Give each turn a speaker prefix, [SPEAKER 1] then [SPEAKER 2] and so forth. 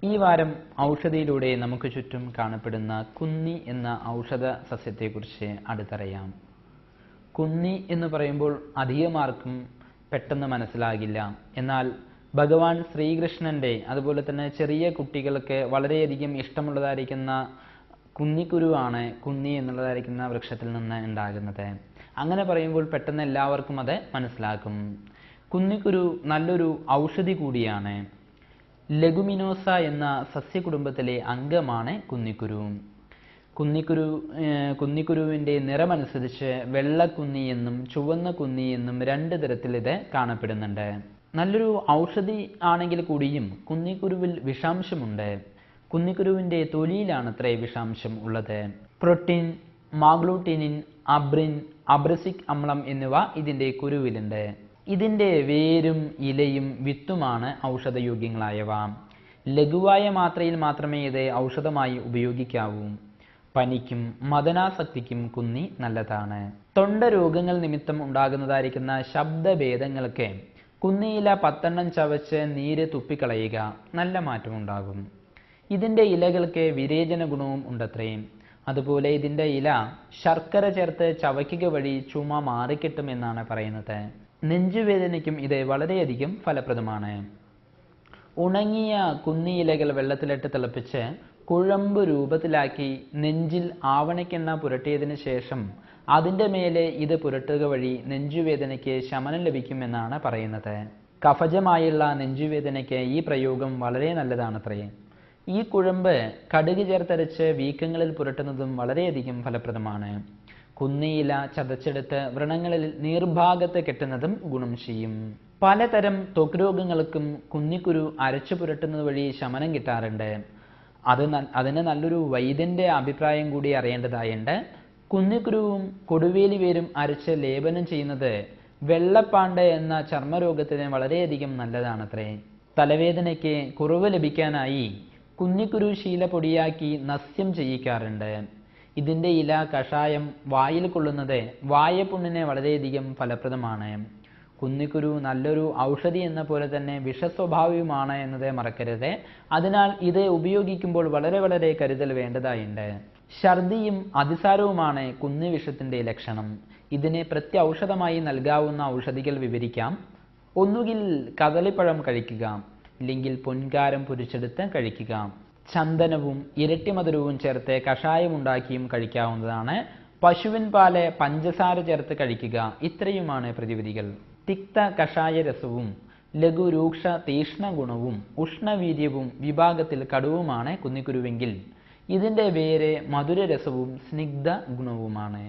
[SPEAKER 1] ഈ വാരം ഔഷധിയിലൂടെ നമുക്ക് ചുറ്റും കാണപ്പെടുന്ന കുന്നി എന്ന ഔഷധ സസ്യത്തെക്കുറിച്ച് അടുത്തറിയാം. കുന്നി എന്ന് പറയുമ്പോൾ അധികമാർക്കും പെട്ടെന്ന് മനസ്സിലാകില്ല. എന്നാൽ ഭഗവാൻ ശ്രീകൃഷ്ണന്റെ അതുപോലെ തന്നെ ചെറിയ കുട്ടികൾക്ക് വളരെയധികം ഇഷ്ടമുള്ളതായിരിക്കുന്ന കുന്നിക്കുരുവാണ് കുന്നി എന്നുള്ളതായിരിക്കുന്ന വൃക്ഷത്തിൽ നിന്ന് ഉണ്ടാകുന്നത്. അങ്ങനെ പറയുമ്പോൾ പെട്ടെന്ന് എല്ലാവർക്കും അത് മനസ്സിലാക്കും. കുന്നിക്കുരു നല്ലൊരു ഔഷധി കൂടിയാണ്. ലെഗുമിനോസ എന്ന സസ്യകുടുംബത്തിലെ അംഗമാണ് കുന്നിക്കുരു. കുന്നിക്കുരുവിൻ്റെ നിറമനുസരിച്ച് വെള്ളക്കുന്നി എന്നും ചുവന്ന കുന്നി എന്നും രണ്ട് തരത്തിൽ ഇത് കാണപ്പെടുന്നുണ്ട്. നല്ലൊരു ഔഷധി ആണെങ്കിൽ കൂടിയും കുന്നിക്കുരുവിൽ വിഷാംശമുണ്ട്. കുന്നിക്കുരുവിൻ്റെ തൊലിയിലാണത്രേ വിഷാംശം ഉള്ളത്. പ്രോട്ടീൻ, മാഗ്ലൂട്ടിനിൻ, അബ്രിൻ, അബ്രസിക് അമ്ലം എന്നിവ ഇതിൻ്റെ കുരുവിലുണ്ട്. ഇതിൻ്റെ വേരും ഇലയും വിത്തുമാണ് ഔഷധയോഗ്യങ്ങളായവ. ലഘുവായ മാത്രയിൽ മാത്രമേ ഇത് ഔഷധമായി ഉപയോഗിക്കാവൂ. പനിക്കും മദനാസക്തിക്കും കുന്നി നല്ലതാണ്. തൊണ്ട രോഗങ്ങൾ നിമിത്തം ഉണ്ടാകുന്നതായിരിക്കുന്ന ശബ്ദഭേദങ്ങൾക്ക് കുന്നിയില 10 ചവച്ച് നീര് തുപ്പിക്കളയുക, നല്ല മാറ്റമുണ്ടാകും. ഇതിൻ്റെ ഇലകൾക്ക് വിരേചന ഗുണവും ഉണ്ടത്രേ. അതുപോലെ ഇതിൻ്റെ ഇല ശർക്കര ചേർത്ത് ചവയ്ക്കുക വഴി ചുമ മാറിക്കിട്ടുമെന്നാണ് പറയുന്നത്. നെഞ്ചുവേദനയ്ക്കും ഇത് വളരെയധികം ഫലപ്രദമാണ്. ഉണങ്ങിയ കുന്നിയിലകൾ വെള്ളത്തിലിട്ട് തിളപ്പിച്ച് കുഴമ്പ് രൂപത്തിലാക്കി നെഞ്ചിൽ ആവണക്കെണ്ണ പുരട്ടിയതിന് ശേഷം അതിൻ്റെ മേലെ ഇത് പുരട്ടുക വഴി നെഞ്ചുവേദനയ്ക്ക് ശമനം ലഭിക്കുമെന്നാണ് പറയുന്നത്. കഫജമായുള്ള നെഞ്ചുവേദനയ്ക്ക് ഈ പ്രയോഗം വളരെ നല്ലതാണത്രേ. ഈ കുഴമ്പ് കടുക് ചേർത്തരച്ച് വീക്കങ്ങളിൽ പുരട്ടുന്നതും വളരെയധികം ഫലപ്രദമാണ്. കുന്നിയില ചതച്ചെടുത്ത് വ്രണങ്ങളിൽ നീർഭാഗത്ത് കെട്ടുന്നതും ഗുണം ചെയ്യും. പലതരം ത്വക്ക് രോഗങ്ങൾക്കും കുന്നിക്കുരു അരച്ചു പുരട്ടുന്നത് വഴി ശമനം കിട്ടാറുണ്ട്. അതിന് നല്ലൊരു വൈദ്യന്റെ അഭിപ്രായം കൂടി അറിയേണ്ടതായുണ്ട്. കുന്നിക്കുരുവും കൊടുവേലി വേരും അരച്ച് ലേപനം ചെയ്യുന്നത് വെള്ളപ്പാണ്ട് എന്ന ചർമ്മരോഗത്തിന് വളരെയധികം നല്ലതാണത്രേ. തലവേദനയ്ക്ക് കുറവ് ലഭിക്കാനായി കുന്നിക്കുരു ശീല പൊടിയാക്കി നസ്യം ചെയ്യിക്കാറുണ്ട്. ഇതിൻ്റെ ഇല കഷായം വായിൽ കൊള്ളുന്നത് വായപ്പുണ്ണിന് വളരെയധികം ഫലപ്രദമാണ്. കുന്നിക്കുരു നല്ലൊരു ഔഷധി എന്ന പോലെ തന്നെ വിഷസ്വഭാവവുമാണ് എന്നത് മറക്കരുത്. അതിനാൽ ഇത് ഉപയോഗിക്കുമ്പോൾ വളരെ കരുതൽ വേണ്ടതായുണ്ട്. ഛർദിയും അതിസാരവുമാണ് കുന്നി വിഷത്തിൻ്റെ ലക്ഷണം. ഇതിനെ പ്രത്യൗഷധമായി നൽകാവുന്ന ഔഷധികൾ വിവരിക്കാം. ഒന്നുകിൽ കദളിപ്പഴം കഴിക്കുക, ഇല്ലെങ്കിൽ പൊൻകാരം പൊരിച്ചെടുത്ത് കഴിക്കുക. ചന്ദനവും ഇരട്ടിമധുരവും ചേർത്ത് കഷായമുണ്ടാക്കിയും കഴിക്കാവുന്നതാണ്. പശുവിൻ പാല് പഞ്ചസാര ചേർത്ത് കഴിക്കുക. ഇത്രയുമാണ് പ്രതിവിധികൾ. തിക്ത കഷായ രസവും ലഘു രൂക്ഷ തീഷ്ണ ഗുണവും ഉഷ്ണവീര്യവും വിഭാഗത്തിൽ കടുവുമാണ് കുന്നിക്കുരുവെങ്കിൽ ഇതിൻ്റെ വേര് മധുരരസവും സ്നിഗ്ധ ഗുണവുമാണ്.